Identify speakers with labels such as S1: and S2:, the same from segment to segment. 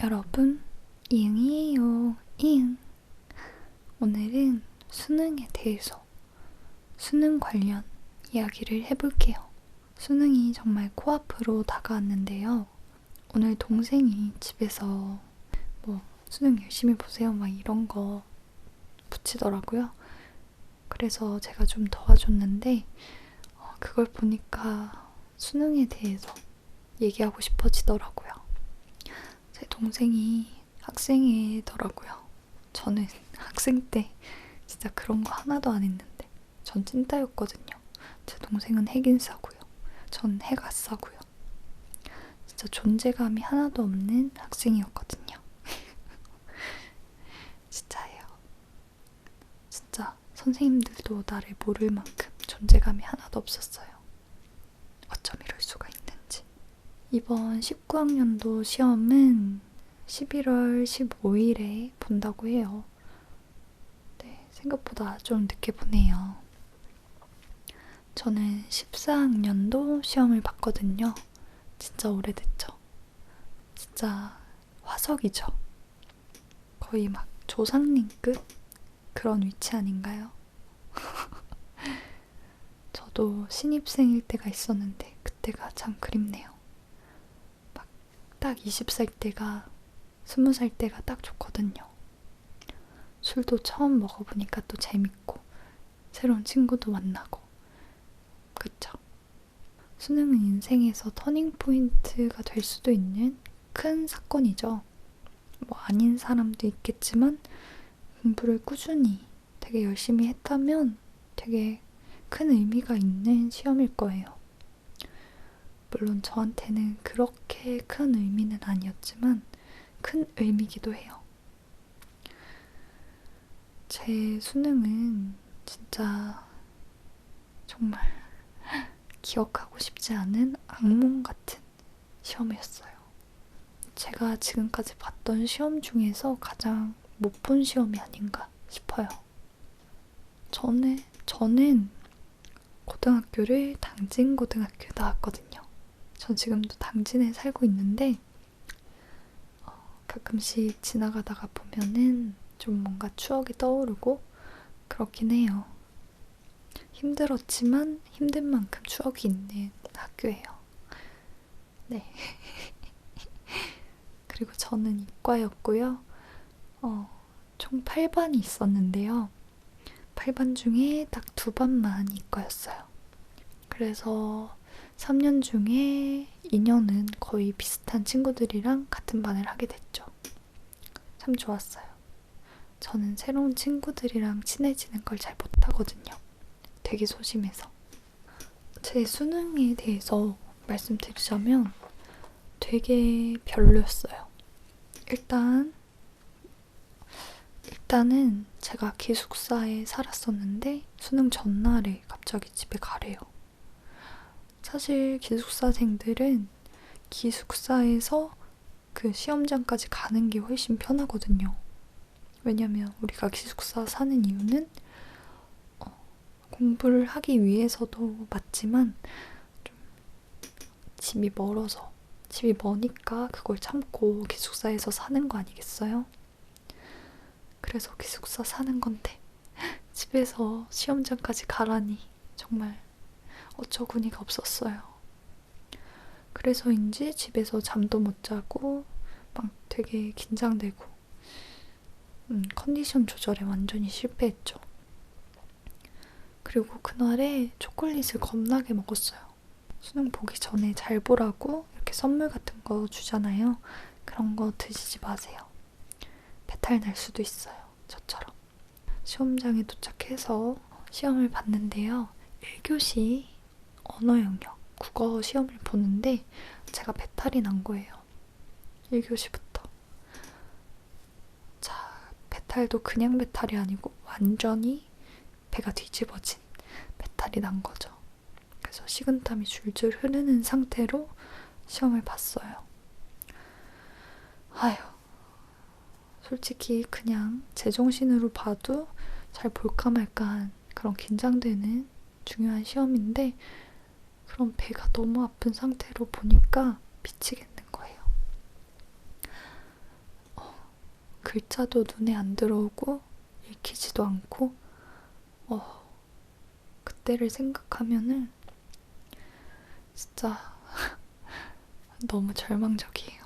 S1: 여러분, 이응이에요. 이응. 오늘은 수능에 대해서 수능 관련 이야기를 해볼게요. 수능이 정말 코앞으로 다가왔는데요. 오늘 동생이 집에서 수능 열심히 보세요 막 이런 거 붙이더라고요. 그래서 제가 좀 도와줬는데 그걸 보니까 수능에 대해서 얘기하고 싶어지더라고요. 제 동생이 학생이더라고요. 저는 학생 때 진짜 그런 거 하나도 안 했는데 전 찐따였거든요. 제 동생은 핵인싸고요. 전 핵아싸고요. 진짜 존재감이 하나도 없는 학생이었거든요. 진짜예요. 진짜 선생님들도 나를 모를 만큼 존재감이 하나도 없었어요. 어쩜 이럴 수가 있는지. 이번 19학년도 시험은 11월 15일에 본다고 해요. 네, 생각보다 좀 늦게 보네요. 저는 14학년도 시험을 봤거든요. 진짜 오래됐죠. 진짜 화석이죠. 거의 막 조상님급 그런 위치 아닌가요? 저도 신입생일 때가 있었는데 그때가 참 그립네요. 막 딱 20살 때가 20살 때가 딱 좋거든요. 술도 처음 먹어보니까 또 재밌고 새로운 친구도 만나고 그쵸? 수능은 인생에서 터닝포인트가 될 수도 있는 큰 사건이죠. 아닌 사람도 있겠지만 공부를 꾸준히 되게 열심히 했다면 되게 큰 의미가 있는 시험일 거예요. 물론 저한테는 그렇게 큰 의미는 아니었지만 큰 의미이기도 해요. 제 수능은 진짜 정말 기억하고 싶지 않은 악몽 같은 시험이었어요. 제가 지금까지 봤던 시험 중에서 가장 못 본 시험이 아닌가 싶어요. 저는 고등학교를 당진고등학교 나왔거든요. 전 지금도 당진에 살고 있는데 가끔씩 지나가다가 보면은 좀 뭔가 추억이 떠오르고 그렇긴 해요. 힘들었지만 힘든 만큼 추억이 있는 학교예요. 네. 그리고 저는 이과였고요. 총 8반이 있었는데요. 8반 중에 딱 2반만 이과였어요. 그래서 3년 중에 2년은 거의 비슷한 친구들이랑 같은 반을 하게 됐죠. 참 좋았어요. 저는 새로운 친구들이랑 친해지는 걸 잘 못하거든요. 되게 소심해서. 제 수능에 대해서 말씀드리자면 되게 별로였어요. 일단은 제가 기숙사에 살았었는데 수능 전날에 갑자기 집에 가래요. 사실 기숙사생들은 기숙사에서 그 시험장까지 가는 게 훨씬 편하거든요. 왜냐면 우리가 기숙사 사는 이유는 공부를 하기 위해서도 맞지만 좀 집이 머니까 그걸 참고 기숙사에서 사는 거 아니겠어요? 그래서 기숙사 사는 건데 집에서 시험장까지 가라니 정말 어처구니가 없었어요. 그래서인지 집에서 잠도 못 자고 막 되게 긴장되고 컨디션 조절에 완전히 실패했죠. 그리고 그날에 초콜릿을 겁나게 먹었어요. 수능 보기 전에 잘 보라고 이렇게 선물 같은 거 주잖아요. 그런 거 드시지 마세요. 배탈 날 수도 있어요. 저처럼. 시험장에 도착해서 시험을 봤는데요. 1교시 언어 영역, 국어 시험을 보는데 제가 배탈이 난 거예요. 1교시부터. 자, 배탈도 그냥 배탈이 아니고 완전히 배가 뒤집어진 배탈이 난 거죠. 그래서 식은땀이 줄줄 흐르는 상태로 시험을 봤어요. 아휴, 솔직히 그냥 제정신으로 봐도 잘 볼까 말까한 그런 긴장되는 중요한 시험인데 그런 배가 너무 아픈 상태로 보니까 미치겠는 거예요. 글자도 눈에 안 들어오고 읽히지도 않고 그때를 생각하면은 진짜 너무 절망적이에요.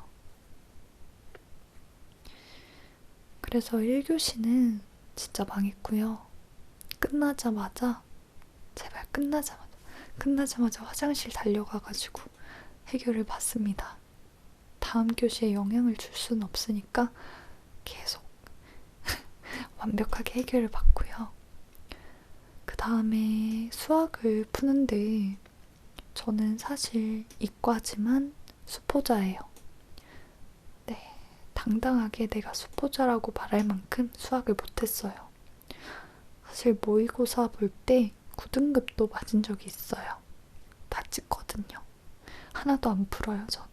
S1: 그래서 1교시는 진짜 망했고요. 끝나자마자 제발 끝나자마자 화장실 달려가가지고 해결을 받습니다. 다음 교시에 영향을 줄 수는 없으니까 계속 완벽하게 해결을 받고요. 그 다음에 수학을 푸는데 저는 사실 이과지만 수포자예요. 네, 당당하게 내가 수포자라고 말할 만큼 수학을 못했어요. 사실 모의고사 볼 때 9등급도 맞은 적이 있어요. 다 찍거든요. 하나도 안 풀어요, 전.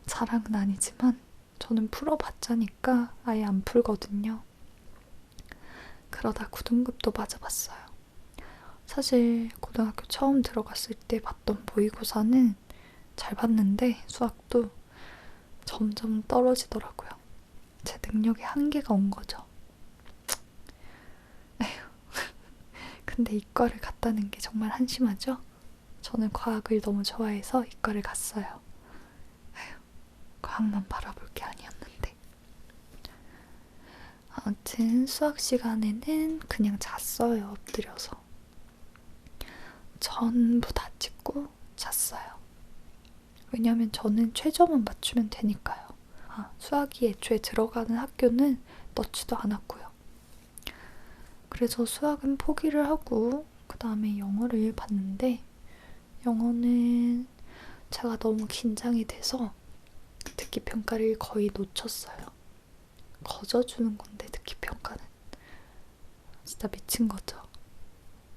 S1: 자랑은 아니지만 저는 풀어봤자니까 아예 안 풀거든요. 그러다 9등급도 맞아봤어요. 사실 고등학교 처음 들어갔을 때 봤던 모의고사는 잘 봤는데 수학도 점점 떨어지더라고요. 제 능력에 한계가 온 거죠. 에휴. 근데 이과를 갔다는 게 정말 한심하죠? 저는 과학을 너무 좋아해서 이과를 갔어요. 에휴, 과학만 바라볼 게 아니었는데. 아무튼 수학 시간에는 그냥 잤어요, 엎드려서. 전부 다 찍고 잤어요. 왜냐면 저는 최저만 맞추면 되니까요. 수학이 애초에 들어가는 학교는 넣지도 않았고요. 그래서 수학은 포기를 하고 그 다음에 영어를 봤는데 영어는 제가 너무 긴장이 돼서 듣기평가를 거의 놓쳤어요. 거저주는 건데 듣기평가는 진짜 미친 거죠.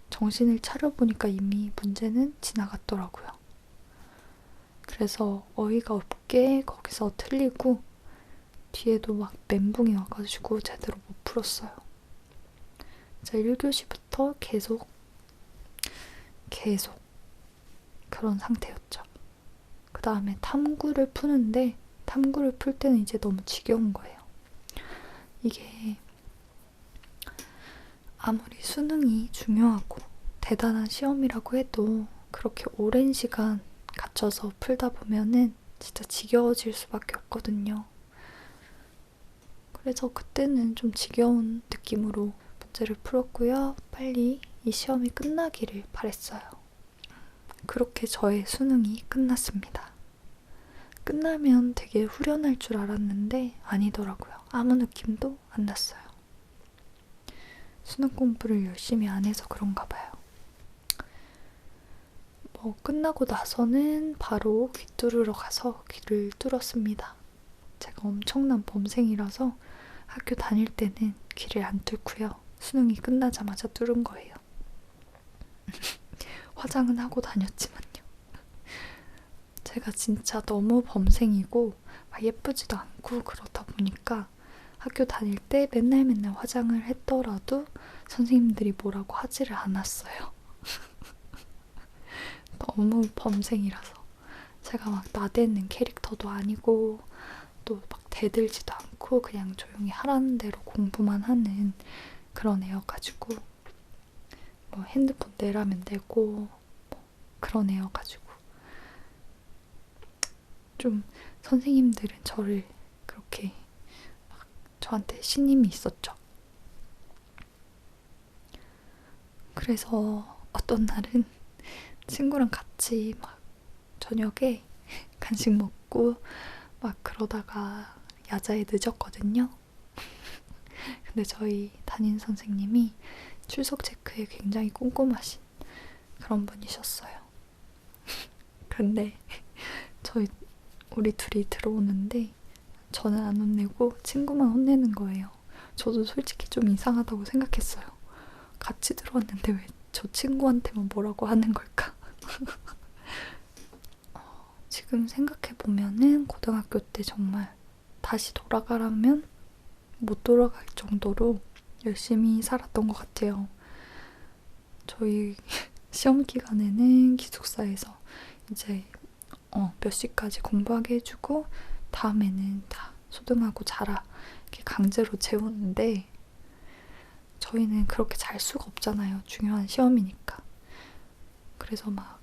S1: 정신을 차려보니까 이미 문제는 지나갔더라고요. 그래서 어이가 없게 거기서 틀리고 뒤에도 막 멘붕이 와가지고 제대로 못 풀었어요. 자, 1교시부터 계속 그런 상태였죠. 그 다음에 탐구를 푸는데 탐구를 풀 때는 이제 너무 지겨운 거예요. 이게 아무리 수능이 중요하고 대단한 시험이라고 해도 그렇게 오랜 시간 갇혀서 풀다 보면은 진짜 지겨워질 수밖에 없거든요. 그래서 그때는 좀 지겨운 느낌으로 문제를 풀었고요. 빨리 이 시험이 끝나기를 바랬어요. 그렇게 저의 수능이 끝났습니다. 끝나면 되게 후련할 줄 알았는데 아니더라고요. 아무 느낌도 안 났어요. 수능 공부를 열심히 안 해서 그런가 봐요. 끝나고 나서는 바로 귀 뚫으러 가서 귀를 뚫었습니다. 제가 엄청난 범생이라서 학교 다닐 때는 귀를 안 뚫고요. 수능이 끝나자마자 뚫은 거예요. 화장은 하고 다녔지만요. 제가 진짜 너무 범생이고 막 예쁘지도 않고 그러다 보니까 학교 다닐 때 맨날 화장을 했더라도 선생님들이 뭐라고 하지를 않았어요. 너무 범생이라서 제가 막 나대는 캐릭터도 아니고 또 막 대들지도 않고 그냥 조용히 하라는 대로 공부만 하는 그런 애여가지고 핸드폰 내라면 내고 그런 애여가지고 좀 선생님들은 저를 그렇게 막 저한테 신임이 있었죠. 그래서 어떤 날은 친구랑 같이 막 저녁에 간식 먹고 막 그러다가 야자에 늦었거든요. 근데 저희 담임 선생님이 출석 체크에 굉장히 꼼꼼하신 그런 분이셨어요. 근데 우리 둘이 들어오는데 저는 안 혼내고 친구만 혼내는 거예요. 저도 솔직히 좀 이상하다고 생각했어요. 같이 들어왔는데 왜 저 친구한테만 뭐라고 하는 걸까? 지금 생각해보면은 고등학교 때 정말 다시 돌아가라면 못 돌아갈 정도로 열심히 살았던 것 같아요. 저희 시험 기간에는 기숙사에서 이제 몇 시까지 공부하게 해주고 다음에는 다 소등하고 자라 이렇게 강제로 재우는데 저희는 그렇게 잘 수가 없잖아요. 중요한 시험이니까. 그래서 막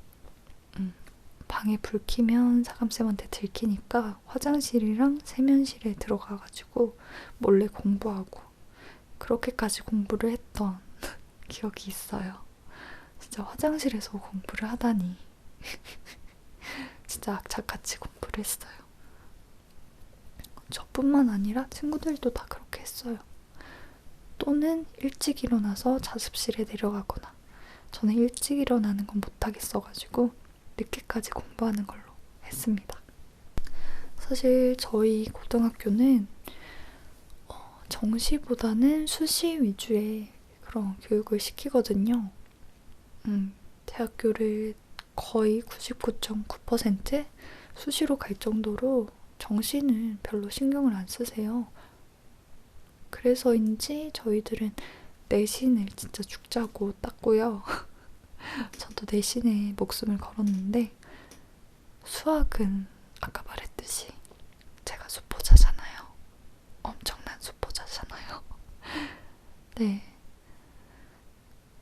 S1: 방에 불 켜면 사감쌤한테 들키니까 화장실이랑 세면실에 들어가가지고 몰래 공부하고 그렇게까지 공부를 했던 기억이 있어요. 진짜 화장실에서 공부를 하다니. 진짜 악착같이 공부를 했어요. 저뿐만 아니라 친구들도 다 그렇게 했어요. 또는 일찍 일어나서 자습실에 내려가거나. 저는 일찍 일어나는 건 못하겠어가지고 늦게까지 공부하는 걸로 했습니다. 사실 저희 고등학교는 정시보다는 수시 위주의 그런 교육을 시키거든요. 대학교를 거의 99.9% 수시로 갈 정도로 정시는 별로 신경을 안 쓰세요. 그래서인지 저희들은 내신을 진짜 죽자고 땄고요. 저도 내신에 목숨을 걸었는데 수학은 아까 말했듯이 제가 수포자잖아요. 엄청난 수포자잖아요. 네.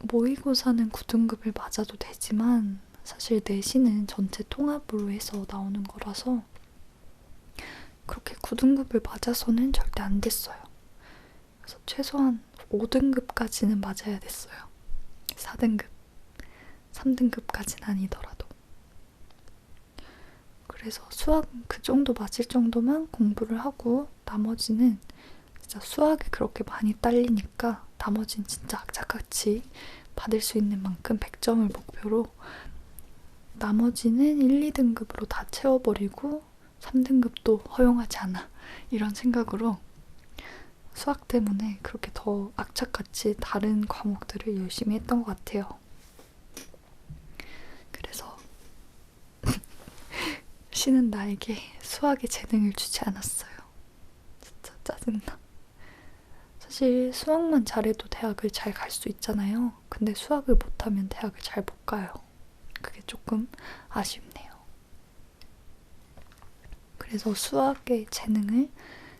S1: 모의고사는 9등급을 맞아도 되지만 사실 내신은 전체 통합으로 해서 나오는 거라서 그렇게 9등급을 맞아서는 절대 안 됐어요. 그래서 최소한 5등급까지는 맞아야 됐어요. 4등급, 3등급까지는 아니더라도. 그래서 수학은 그 정도 맞을 정도만 공부를 하고 나머지는 진짜 수학이 그렇게 많이 딸리니까 나머지는 진짜 악착같이 받을 수 있는 만큼 100점을 목표로 나머지는 1, 2등급으로 다 채워버리고 3등급도 허용하지 않아. 이런 생각으로 수학 때문에 그렇게 더 악착같이 다른 과목들을 열심히 했던 것 같아요. 그래서 쉬는 나에게 수학에 재능을 주지 않았어요. 진짜 짜증나. 사실 수학만 잘해도 대학을 잘 갈 수 있잖아요. 근데 수학을 못하면 대학을 잘 못 가요. 그게 조금 아쉽네요. 그래서 수학의 재능을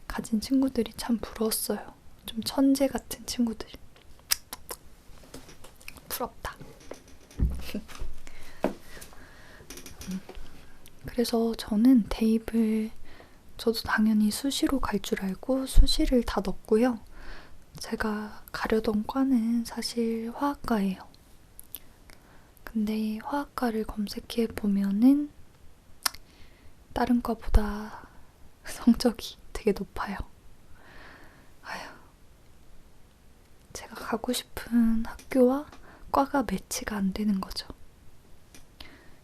S1: 가진 친구들이 참 부러웠어요. 좀 천재 같은 친구들. 부럽다. 그래서 저는 대입을 저도 당연히 수시로 갈 줄 알고 수시를 다 넣었고요. 제가 가려던 과는 사실 화학과예요. 근데 화학과를 검색해 보면은 다른 과보다 성적이 되게 높아요. 아휴, 제가 가고 싶은 학교와 과가 매치가 안 되는 거죠.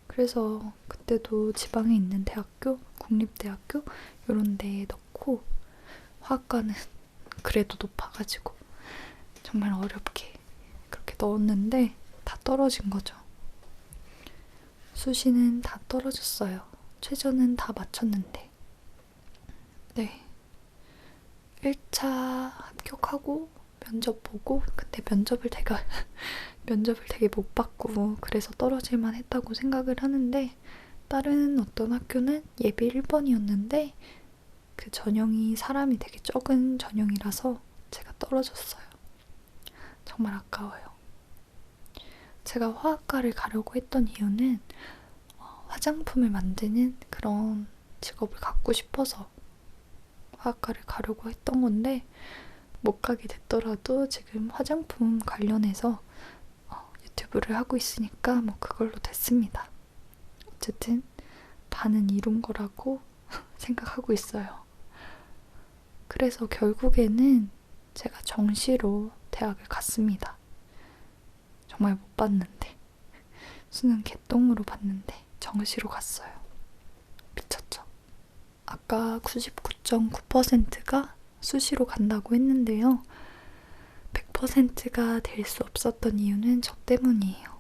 S1: 그래서 그때도 지방에 있는 대학교, 국립대학교 이런 데에 넣고 화학과는 그래도 높아가지고 정말 어렵게 그렇게 넣었는데 다 떨어진 거죠. 수시는 다 떨어졌어요. 최저는 다 맞췄는데. 네. 1차 합격하고 면접 보고 근데 면접을 되게 못 받고 그래서 떨어질만 했다고 생각을 하는데 다른 어떤 학교는 예비 1번이었는데 그 전형이 사람이 되게 적은 전형이라서 제가 떨어졌어요. 정말 아까워요. 제가 화학과를 가려고 했던 이유는 화장품을 만드는 그런 직업을 갖고 싶어서 화학과를 가려고 했던 건데 못 가게 됐더라도 지금 화장품 관련해서 유튜브를 하고 있으니까 뭐 그걸로 됐습니다. 어쨌든 반은 이룬 거라고 생각하고 있어요. 그래서 결국에는 제가 정시로 대학을 갔습니다. 정말 못 봤는데 수능 개똥으로 봤는데 정시로 갔어요. 미쳤죠? 아까 99.9%가 수시로 간다고 했는데요. 100%가 될 수 없었던 이유는 저 때문이에요.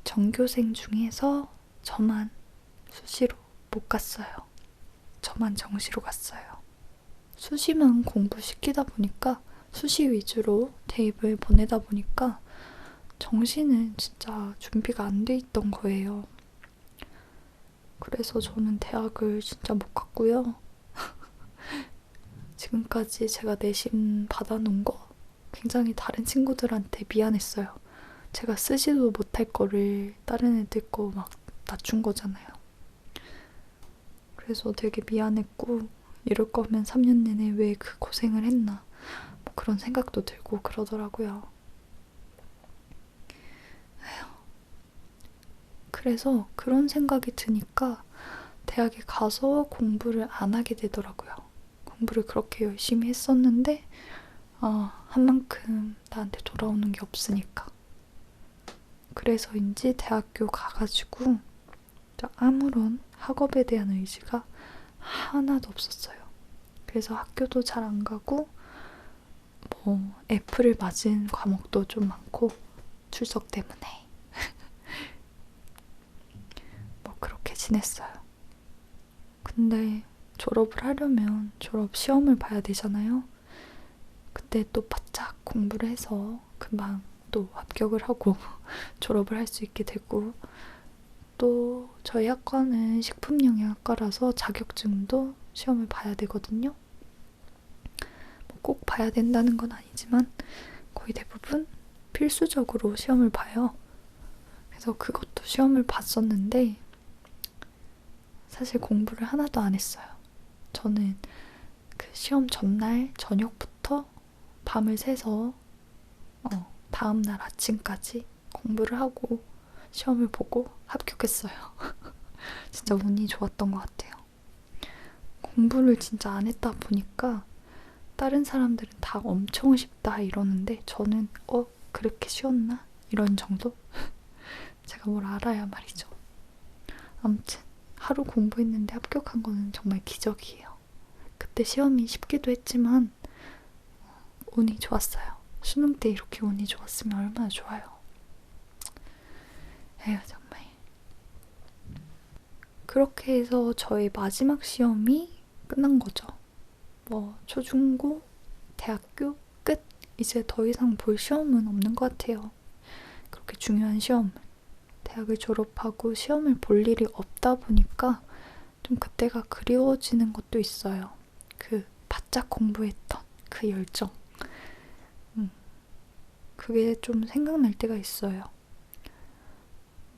S1: 전교생 중에서 저만 수시로 못 갔어요. 저만 정시로 갔어요. 수시만 공부시키다 보니까 수시 위주로 대입을 보내다 보니까 정시는 진짜 준비가 안 돼 있던 거예요. 그래서 저는 대학을 진짜 못 갔고요. 지금까지 제가 내신 받아놓은 거 굉장히 다른 친구들한테 미안했어요. 제가 쓰지도 못할 거를 다른 애들 거 막 낮춘 거잖아요. 그래서 되게 미안했고, 이럴 거면 3년 내내 왜 그 고생을 했나, 뭐 그런 생각도 들고 그러더라고요. 그래서 그런 생각이 드니까 대학에 가서 공부를 안 하게 되더라고요. 공부를 그렇게 열심히 했었는데 한 만큼 나한테 돌아오는 게 없으니까. 그래서인지 대학교 가가지고 아무런 학업에 대한 의지가 하나도 없었어요. 그래서 학교도 잘 안 가고 뭐 F를 맞은 과목도 좀 많고, 출석 때문에 뭐 그렇게 지냈어요. 근데 졸업을 하려면 졸업 시험을 봐야 되잖아요. 그때 또 바짝 공부를 해서 금방 또 합격을 하고 졸업을 할 수 있게 되고, 또 저희 학과는 식품영양학과라서 자격증도 시험을 봐야 되거든요. 꼭 봐야 된다는 건 아니지만 거의 대부분 필수적으로 시험을 봐요. 그래서 그것도 시험을 봤었는데 사실 공부를 하나도 안 했어요. 저는 그 시험 전날 저녁부터 밤을 새서 다음날 아침까지 공부를 하고 시험을 보고 합격했어요. 진짜 운이 좋았던 것 같아요. 공부를 진짜 안 했다 보니까 다른 사람들은 다 엄청 쉽다 이러는데 저는 그렇게 쉬웠나? 이런 정도? 제가 뭘 알아야 말이죠. 아무튼 하루 공부했는데 합격한 거는 정말 기적이에요. 그때 시험이 쉽기도 했지만 운이 좋았어요. 수능 때 이렇게 운이 좋았으면 얼마나 좋아요. 에휴, 정말. 그렇게 해서 저의 마지막 시험이 끝난 거죠. 뭐 초중고, 대학교 끝. 이제 더 이상 볼 시험은 없는 것 같아요. 그렇게 중요한 시험. 대학을 졸업하고 시험을 볼 일이 없다 보니까 좀 그때가 그리워지는 것도 있어요. 그 바짝 공부했던 그 열정. 그게 좀 생각날 때가 있어요.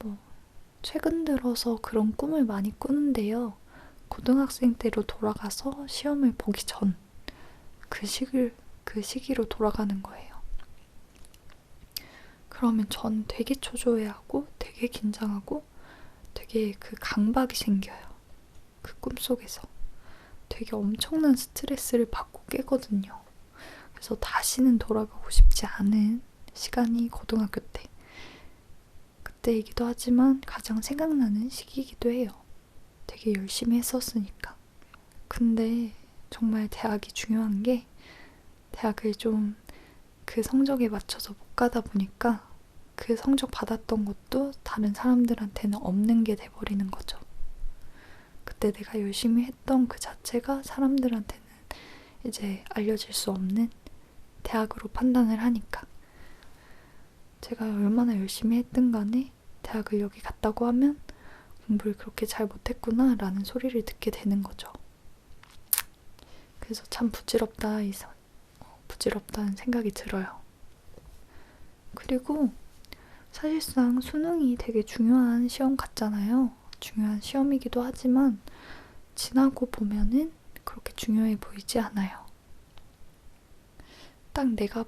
S1: 뭐 최근 들어서 그런 꿈을 많이 꾸는데요. 고등학생 때로 돌아가서 시험을 보기 전 그 시기로 돌아가는 거예요. 그러면 전 되게 초조해하고 되게 긴장하고 되게 그 강박이 생겨요. 그 꿈속에서 되게 엄청난 스트레스를 받고 깨거든요. 그래서 다시는 돌아가고 싶지 않은 시간이 고등학교 때. 그때이기도 하지만 가장 생각나는 시기이기도 해요. 되게 열심히 했었으니까. 근데 정말 대학이 중요한 게, 대학을 좀 그 성적에 맞춰서 못 가다 보니까 그 성적 받았던 것도 다른 사람들한테는 없는 게 돼버리는 거죠. 그때 내가 열심히 했던 그 자체가 사람들한테는 이제 알려질 수 없는 대학으로 판단을 하니까. 제가 얼마나 열심히 했든 간에 대학을 여기 갔다고 하면 공부를 그렇게 잘 못했구나 라는 소리를 듣게 되는 거죠. 그래서 참 부질없다는 생각이 들어요. 그리고 사실상 수능이 되게 중요한 시험 같잖아요. 중요한 시험이기도 하지만 지나고 보면은 그렇게 중요해 보이지 않아요. 딱 내가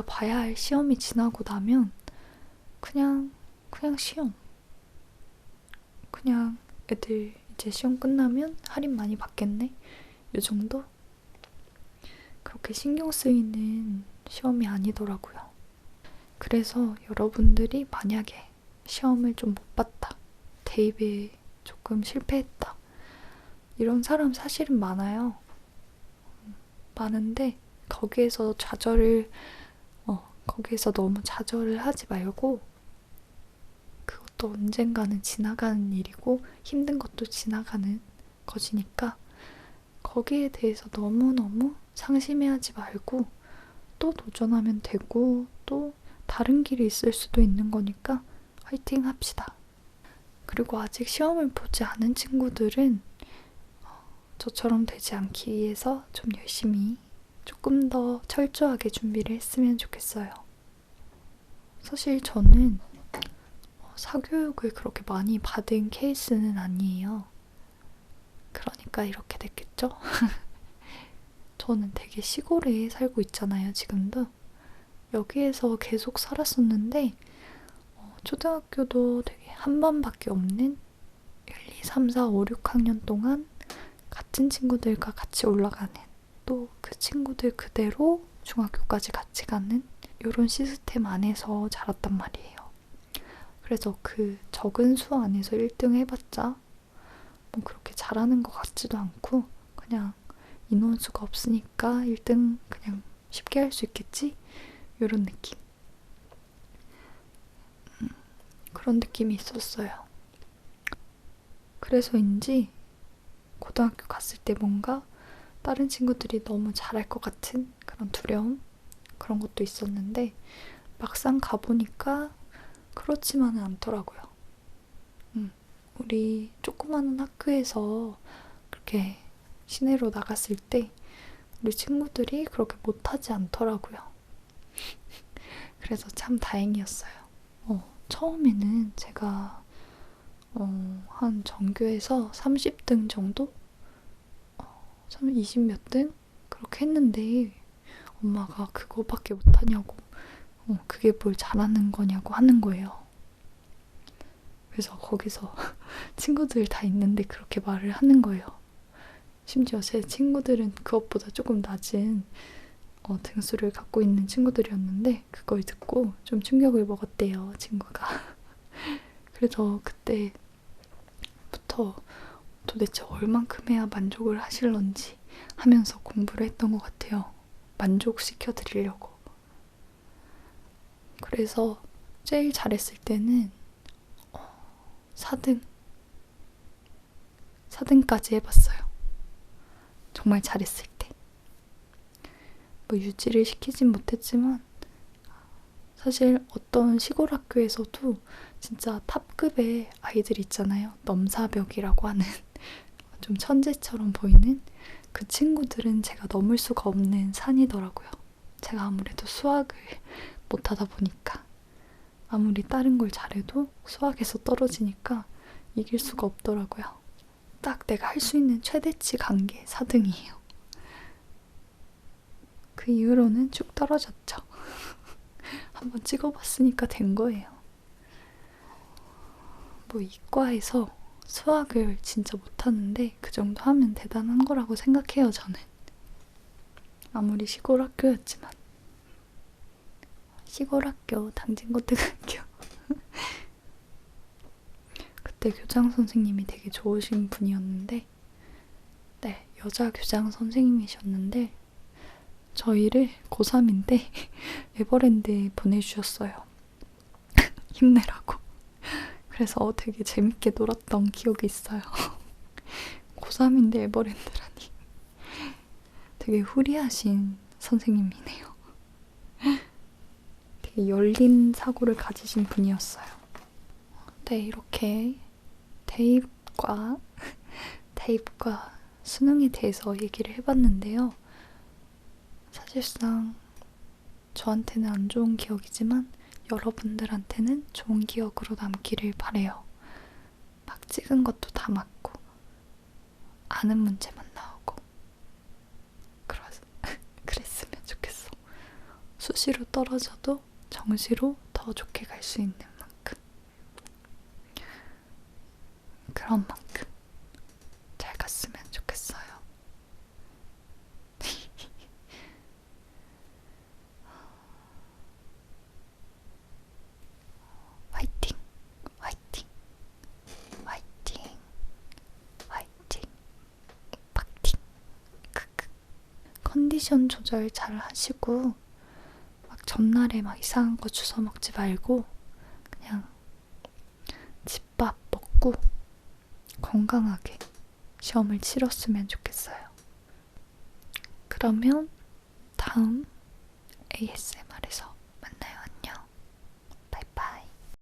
S1: 봐야 할 시험이 지나고 나면 그냥 시험. 그냥 애들 이제 시험 끝나면 할인 많이 받겠네? 이 정도? 그렇게 신경 쓰이는 시험이 아니더라고요. 그래서 여러분들이 만약에 시험을 좀 못 봤다, 대입에 조금 실패했다, 이런 사람 사실은 많아요. 많은데 거기에서 너무 좌절을 하지 말고, 그것도 언젠가는 지나가는 일이고 힘든 것도 지나가는 것이니까 거기에 대해서 너무너무 상심해하지 말고 또 도전하면 되고 또 다른 길이 있을 수도 있는 거니까 화이팅 합시다. 그리고 아직 시험을 보지 않은 친구들은 저처럼 되지 않기 위해서 좀 열심히 조금 더 철저하게 준비를 했으면 좋겠어요. 사실 저는 사교육을 그렇게 많이 받은 케이스는 아니에요. 그러니까 이렇게 됐겠죠? 저는 되게 시골에 살고 있잖아요, 지금도. 여기에서 계속 살았었는데 초등학교도 되게 한 번밖에 없는 1, 2, 3, 4, 5, 6학년 동안 같은 친구들과 같이 올라가는, 또 그 친구들 그대로 중학교까지 같이 가는 이런 시스템 안에서 자랐단 말이에요. 그래서 그 적은 수 안에서 1등 해봤자 뭐 그렇게 잘하는 것 같지도 않고 그냥 인원수가 없으니까 1등 그냥 쉽게 할 수 있겠지? 이런 느낌. 그런 느낌이 있었어요. 그래서인지 고등학교 갔을 때 뭔가 다른 친구들이 너무 잘할 것 같은 그런 두려움? 그런 것도 있었는데 막상 가보니까 그렇지만은 않더라고요. 우리 조그마한 학교에서 그렇게 시내로 나갔을 때 우리 친구들이 그렇게 못하지 않더라고요. 그래서 참 다행이었어요. 처음에는 제가 한 전교에서 30등 정도? 20 몇 등? 그렇게 했는데 엄마가 그거밖에 못하냐고 그게 뭘 잘하는 거냐고 하는 거예요. 그래서 거기서 친구들 다 있는데 그렇게 말을 하는 거예요. 심지어 제 친구들은 그것보다 조금 낮은 등수를 갖고 있는 친구들이었는데 그걸 듣고 좀 충격을 먹었대요, 친구가. 그래서 그때부터 도대체 얼만큼 해야 만족을 하실런지 하면서 공부를 했던 것 같아요. 만족시켜 드리려고. 그래서 제일 잘했을 때는 4등까지 해봤어요. 정말 잘했을 때. 뭐 유지를 시키진 못했지만 사실 어떤 시골 학교에서도 진짜 탑급의 아이들 있잖아요. 넘사벽이라고 하는 좀 천재처럼 보이는 그 친구들은 제가 넘을 수가 없는 산이더라고요. 제가 아무래도 수학을 못하다 보니까 아무리 다른 걸 잘해도 수학에서 떨어지니까 이길 수가 없더라고요. 딱 내가 할 수 있는 최대치 간 게 4등이에요. 그 이후로는 쭉 떨어졌죠. 한번 찍어봤으니까 된 거예요. 뭐 이과에서 수학을 진짜 못하는데 그 정도 하면 대단한 거라고 생각해요, 저는. 아무리 시골 학교였지만. 시골 학교, 당진고등학교. 그때 교장 선생님이 되게 좋으신 분이었는데, 네, 여자 교장 선생님이셨는데, 저희를 고3인데 에버랜드에 보내주셨어요. 힘내라고. 그래서 되게 재밌게 놀았던 기억이 있어요. 고3인데 에버랜드라니. 되게 후리하신 선생님이네요. 되게 열린 사고를 가지신 분이었어요. 네, 이렇게 대입과 수능에 대해서 얘기를 해봤는데요. 사실상 저한테는 안 좋은 기억이지만 여러분들한테는 좋은 기억으로 남기를 바래요. 막 찍은 것도 다 맞고 아는 문제만 나오고 그랬으면 좋겠어. 수시로 떨어져도 정시로 더 좋게 갈 수 있는 만큼, 그런 만큼 잘 갔으면 좋겠어요. 화이팅! 화이팅! 화이팅! 화이팅! 파이팅! 크크. 컨디션 조절 잘 하시고 막 전날에 막 이상한 거 주워 먹지 말고 그냥 집밥 먹고 건강하게 시험을 치렀으면 좋겠어요. 그러면 다음 ASMR